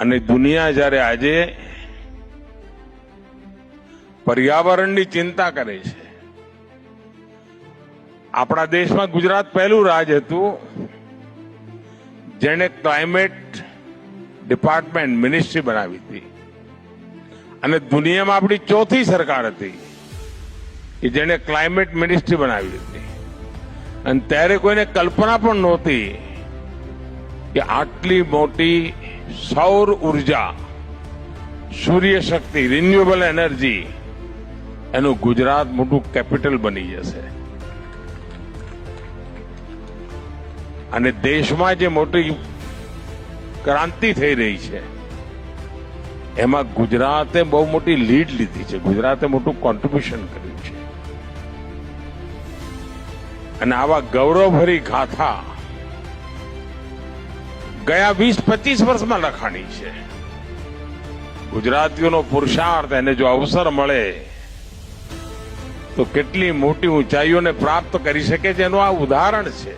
અને દુનિયા જ્યારે આજે પર્યાવરણની ચિંતા કરે છે, આપણા દેશમાં ગુજરાત પહેલું રાજ્ય હતું જેણે ક્લાઇમેટ ડિપાર્ટમેન્ટ મિનિસ્ટ્રી બનાવી હતી અને દુનિયામાં આપણી ચોથી સરકાર હતી કે જેણે ક્લાઇમેટ મિનિસ્ટ્રી બનાવી હતી. અને ત્યારે કોઈને કલ્પના પણ નહોતી કે આટલી મોટી સૌર ઉર્જા, સૂર્ય શક્તિ, રિન્યુએબલ એનર્જી એનું ગુજરાત મોટું કેપિટલ બની જશે. અને દેશમાં જે મોટી ક્રાંતિ થઈ રહી છે એમાં ગુજરાતે બહુ મોટી લીડ લીધી છે, ગુજરાતે મોટું કોન્ટ્રીબ્યુશન કર્યું છે. અને આવા ગૌરવભરી ગાથા ગયા 20-25 વર્ષમાં લખાણી છે. ગુજરાતીઓનો પુરુષાર્થ, એને જો અવસર મળે તો કેટલી મોટી ઊંચાઈઓને પ્રાપ્ત કરી શકે છે એનું આ ઉદાહરણ છે.